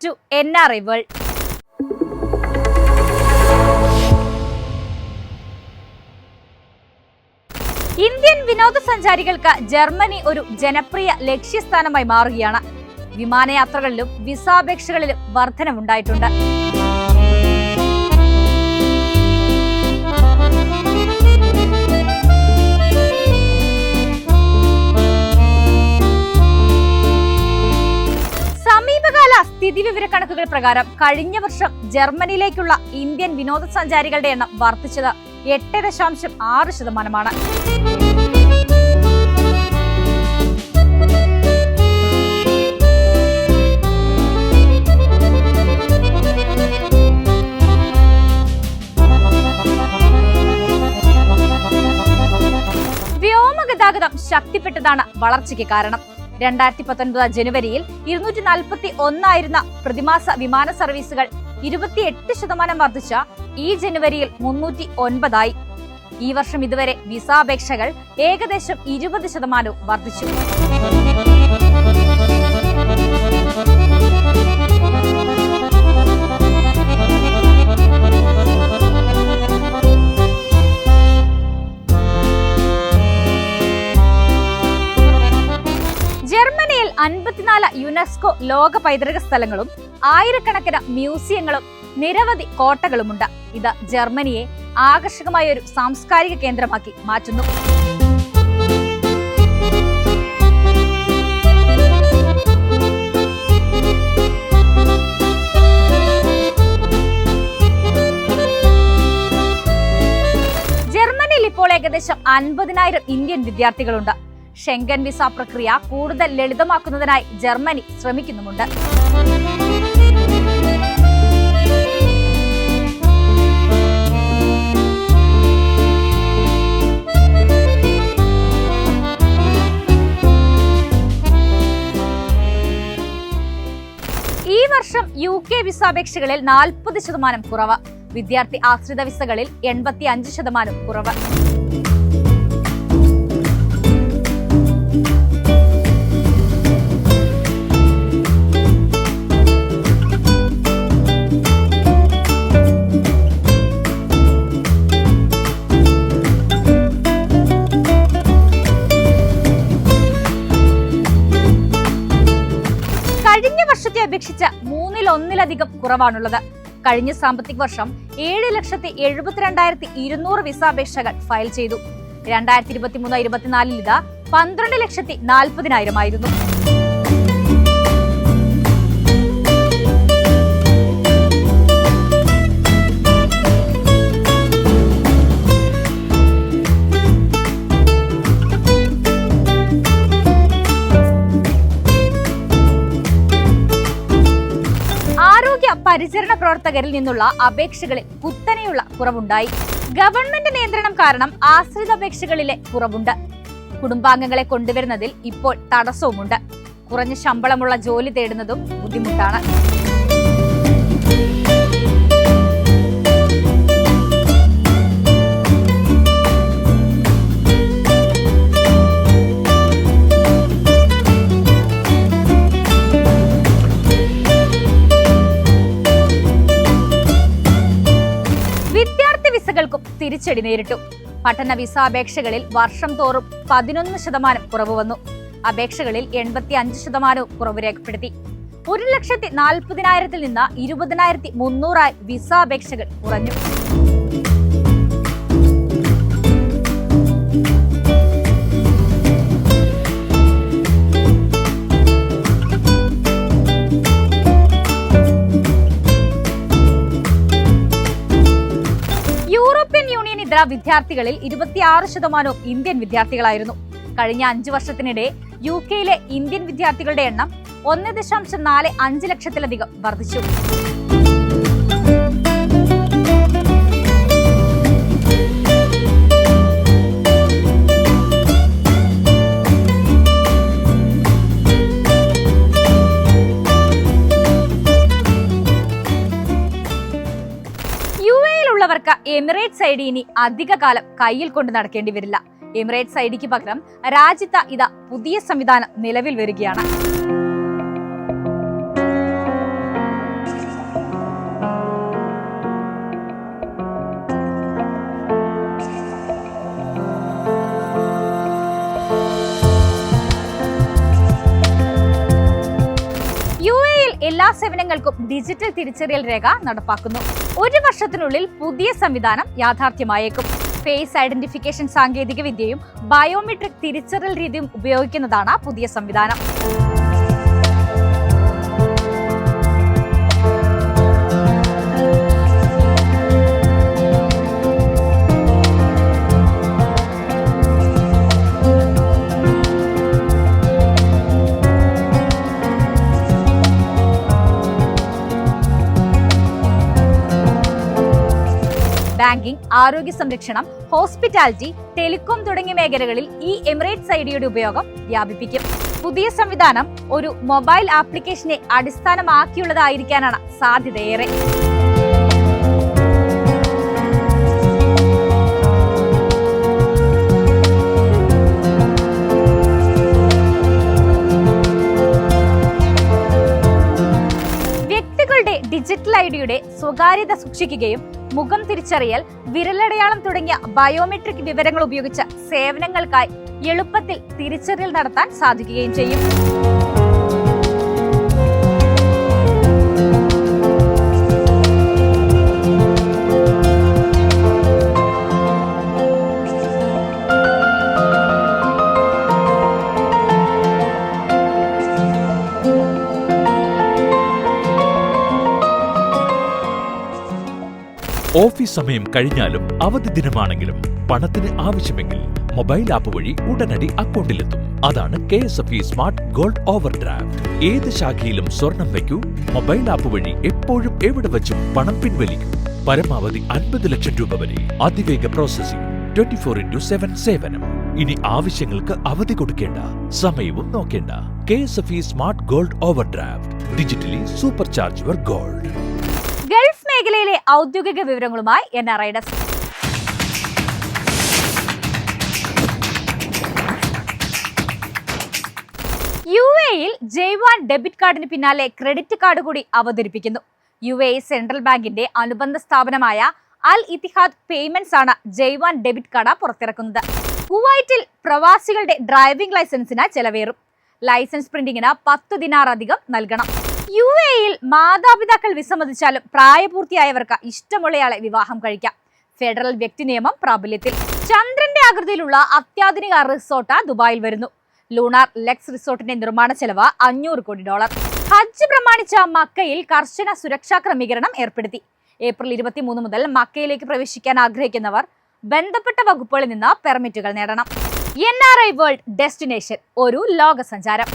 to NRI World. Indian വിനോദസഞ്ചാരികൾക്ക് Germany ഒരു ജനപ്രിയ ലക്ഷ്യസ്ഥാനമായി മാറുകയാണ്. വിമാനയാത്രകളിലും വിസാപേക്ഷകളിലും വർധനവുണ്ടായിട്ടുണ്ട്. സമീപകാല സ്ഥിതിവിവരക്കണക്കുകൾ പ്രകാരം കഴിഞ്ഞ വർഷം ജർമ്മനിയിലേക്കുള്ള ഇന്ത്യൻ വിനോദസഞ്ചാരികളുടെ എണ്ണം വർദ്ധിച്ചത് 8.6%. വ്യോമഗതാഗതം ശക്തിപ്പെട്ടതാണ് വളർച്ചയ്ക്ക് കാരണം. 2019 ജനുവരിയിൽ 241 പ്രതിമാസ വിമാന സർവീസുകൾ 28% വർദ്ധിച്ച ഈ ജനുവരിയിൽ 309 ഈ വർഷം ഇതുവരെ വിസാപേക്ഷകൾ ഏകദേശം 20% വർദ്ധിച്ചു. ജർമ്മനിയിൽ 54 യുനെസ്കോ ലോക പൈതൃക സ്ഥലങ്ങളും ആയിരക്കണക്കിന് മ്യൂസിയങ്ങളും നിരവധി കോട്ടകളുമുണ്ട്. ഇത് ജർമ്മനിയെ ആകർഷകമായ ഒരു സാംസ്കാരിക കേന്ദ്രമാക്കി മാറ്റുന്നു. ജർമ്മനിയിൽ ഇപ്പോൾ ഏകദേശം 50,000 ഇന്ത്യൻ വിദ്യാർത്ഥികളുണ്ട്. ഷെങ്കൻ വിസ പ്രക്രിയ കൂടുതൽ ലളിതമാക്കുന്നതിനായി ജർമ്മനി ശ്രമിക്കുന്നുമുണ്ട്. ഈ വർഷം UK വിസാപേക്ഷകളിൽ 40% കുറവ്, വിദ്യാർത്ഥി ആശ്രിത വിസകളിൽ 85% കുറവ്. കഴിഞ്ഞ വർഷത്തെ അപേക്ഷിച്ച് 1/3 കുറവാണുള്ളത്. കഴിഞ്ഞ സാമ്പത്തിക വർഷം 7,72,200 വിസാപേക്ഷകൾ ഫയൽ ചെയ്തു. 2023-24 ഇത് 12,40,000 ആയിരുന്നു. പരിചരണ പ്രവർത്തകരിൽ നിന്നുള്ള അപേക്ഷകളിൽ കുത്തനെയുള്ള കുറവുണ്ടായി. ഗവൺമെന്റ് നിയന്ത്രണം കാരണം ആശ്രിത അപേക്ഷകളിലെ കുറവുണ്ട്. കുടുംബാംഗങ്ങളെ കൊണ്ടുവരുന്നതിൽ ഇപ്പോൾ തടസ്സവുമുണ്ട്. കുറഞ്ഞ ശമ്പളമുള്ള ജോലി തേടുന്നതും ബുദ്ധിമുട്ടാണ്. വിസകൾക്കും തിരിച്ചടി നേരിട്ടു. പഠന വിസാപേക്ഷകളിൽ വർഷം തോറും 11% കുറവ് വന്നു. അപേക്ഷകളിൽ 85% കുറവ് രേഖപ്പെടുത്തി. 1,40,000 നിന്ന് 20,300 വിസാപേക്ഷകൾ കുറഞ്ഞു. ഇതര വിദ്യാർത്ഥികളിൽ 26% ഇന്ത്യൻ വിദ്യാർത്ഥികളായിരുന്നു. കഴിഞ്ഞ 5 വർഷത്തിനിടെ UKയിലെ ഇന്ത്യൻ വിദ്യാർത്ഥികളുടെ എണ്ണം 1.45 ലക്ഷത്തിലധികം വർദ്ധിച്ചു. ഉള്ളവർക്ക് എമിറേറ്റ്സ് ഐഡി ഇനി അധിക കാലം കയ്യിൽ കൊണ്ട് നടക്കേണ്ടി വരില്ല. എമിറേറ്റ്സ് ഐഡിക്ക് പകരം രാജ്യത്ത് ഇതാ പുതിയ സംവിധാനം നിലവിൽ വരികയാണ്. എല്ലാ സേവനങ്ങൾക്കും ഡിജിറ്റൽ തിരിച്ചറിയൽ രേഖ നടപ്പാക്കുന്നു. 1 വർഷത്തിനുള്ളിൽ പുതിയ സംവിധാനം യാഥാർത്ഥ്യമായേക്കും. ഫേസ് ഐഡന്റിഫിക്കേഷൻ സാങ്കേതിക വിദ്യയും ബയോമെട്രിക് തിരിച്ചറിയൽ രീതിയും ഉപയോഗിക്കുന്നതാണ് പുതിയ സംവിധാനം. ബാങ്കിംഗ്, ആരോഗ്യ സംരക്ഷണം, ഹോസ്പിറ്റാലിറ്റി, ടെലികോം തുടങ്ങിയ മേഖലകളിൽ ഈ എമിറേറ്റ്സ് ഐഡിയുടെ ഉപയോഗം വ്യാപിപ്പിക്കും. പുതിയ സംവിധാനം ഒരു മൊബൈൽ ആപ്ലിക്കേഷനെ അടിസ്ഥാനമാക്കിയുള്ളതായിരിക്കാനാണ് സാധ്യതയേറെ. വ്യക്തികളുടെ ഡിജിറ്റൽ ഐഡിയുടെ സ്വകാര്യത സൂക്ഷിക്കുകയും മുഖം തിരിച്ചറിയൽ, വിരലടയാളം തുടങ്ങിയ ബയോമെട്രിക് വിവരങ്ങൾ ഉപയോഗിച്ച് സേവനങ്ങൾക്കായി എളുപ്പത്തിൽ തിരിച്ചറിയൽ നടത്താൻ സാധിക്കുകയും ചെയ്യും. ഓഫീസ് സമയം കഴിഞ്ഞാലും അവധി ദിനമാണെങ്കിലും പണത്തിന് ആവശ്യമെങ്കിൽ മൊബൈൽ ആപ്പ് വഴി ഉടനടി അക്കൗണ്ടിലെത്തും. അതാണ് KSFE smart gold over draft. ഏത് ശാഖയിലും സ്വർണം വയ്ക്കൂ. മൊബൈൽ ആപ്പ് വഴി എപ്പോഴും എവിടെ വെച്ചും പണം പിൻവലിക്കൂ. പരമാവധി 50 ലക്ഷം രൂപ വരെ. അതിവേഗ പ്രോസസിംഗ്, 24/7 സേവനം. ഇനി ആവശ്യങ്ങൾക്ക് അവധി കൊടുക്കേണ്ട, സമയവും നോക്കേണ്ട. KSFE smart gold over draft. Digitally super charge your gold. Gulf മേഖലയിലെ ഔദ്യോഗിക വിവരങ്ങളുമായി NRI ഡെസ്ക്. UAE-യിൽ ജയ്വാൻ ഡെബിറ്റ് കാർഡിന് പിന്നാലെ ക്രെഡിറ്റ് കാർഡ് കൂടി അവതരിപ്പിക്കുന്നു. UAE സെൻട്രൽ ബാങ്കിന്റെ അനുബന്ധ സ്ഥാപനമായ അൽ ഇത്തിഹാദ് പേയ്മെന്റ്സ് ആണ് ജയ്വാൻ ഡെബിറ്റ് കാർഡ് പുറത്തിറക്കുന്നത്. കുവൈറ്റിൽ പ്രവാസികളുടെ ഡ്രൈവിംഗ് ലൈസൻസിന് ചെലവേറും. ലൈസൻസ് പ്രിന്റിങ്ങിന് 10 ദിനാർ അധികം നൽകണം. UAE-യിൽ മാതാപിതാക്കൾ വിസമ്മതിച്ചാലും പ്രായപൂർത്തിയായവർക്ക് ഇഷ്ടമുള്ളയാളെ വിവാഹം കഴിക്കാം. ഫെഡറൽ വ്യക്തി നിയമം പ്രാബല്യത്തിൽ. ചന്ദ്രന്റെ ആകൃതിയിലുള്ള അത്യാധുനിക റിസോർട്ട് ദുബായിൽ വരുന്നു. ലൂണാർ ലെക്സ് റിസോർട്ടിന്റെ നിർമ്മാണ ചെലവ് $500 കോടി. ഹജ്ജ് പ്രമാണിച്ച മക്കയിൽ കർശന സുരക്ഷാ ക്രമീകരണം ഏർപ്പെടുത്തി. ഏപ്രിൽ 23 മുതൽ മക്കയിലേക്ക് പ്രവേശിക്കാൻ ആഗ്രഹിക്കുന്നവർ ബന്ധപ്പെട്ട വകുപ്പുകളിൽ നിന്ന് പെർമിറ്റുകൾ നേടണം. NRI വേൾഡ് ഡെസ്റ്റിനേഷൻ, ഒരു ലോക സഞ്ചാരം.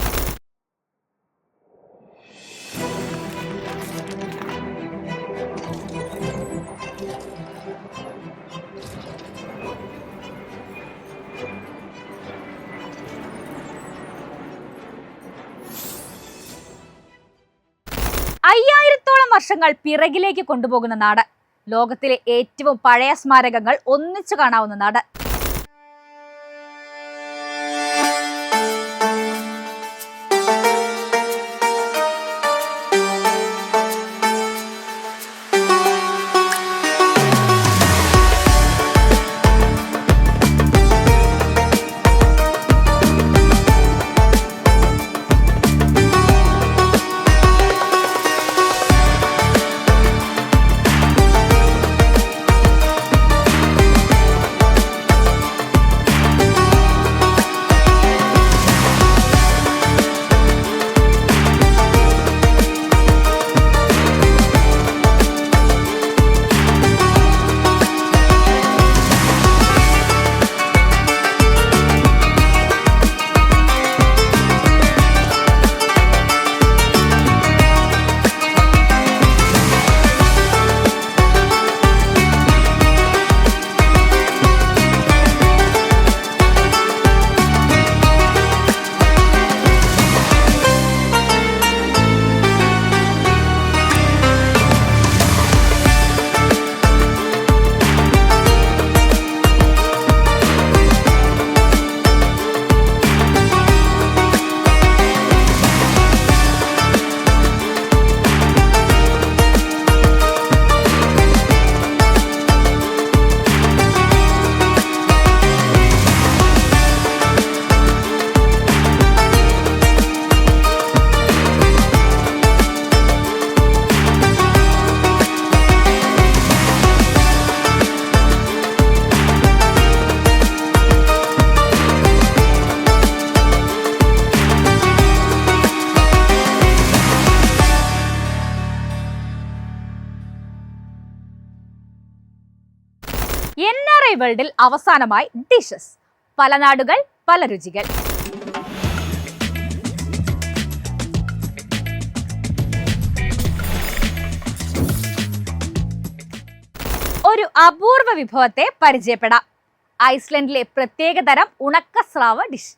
അയ്യായിരത്തോളം വർഷങ്ങൾ പിറകിലേക്ക് കൊണ്ടുപോകുന്ന നാട്. ലോകത്തിലെ ഏറ്റവും പഴയ സ്മാരകങ്ങൾ ഒന്നിച്ചു കാണാവുന്ന നാട്. മൈ വേൾഡിൽ അവസാനമായി ഡിഷസ്. പല നാടുകൾ, പല രുചികൾ. ഒരു അപൂർവ വിഭവത്തെ പരിചയപ്പെടാം. ഐസ്ലൻഡിലെ പ്രത്യേകതരം ഉണക്കസ്രാവ് ഡിഷ്.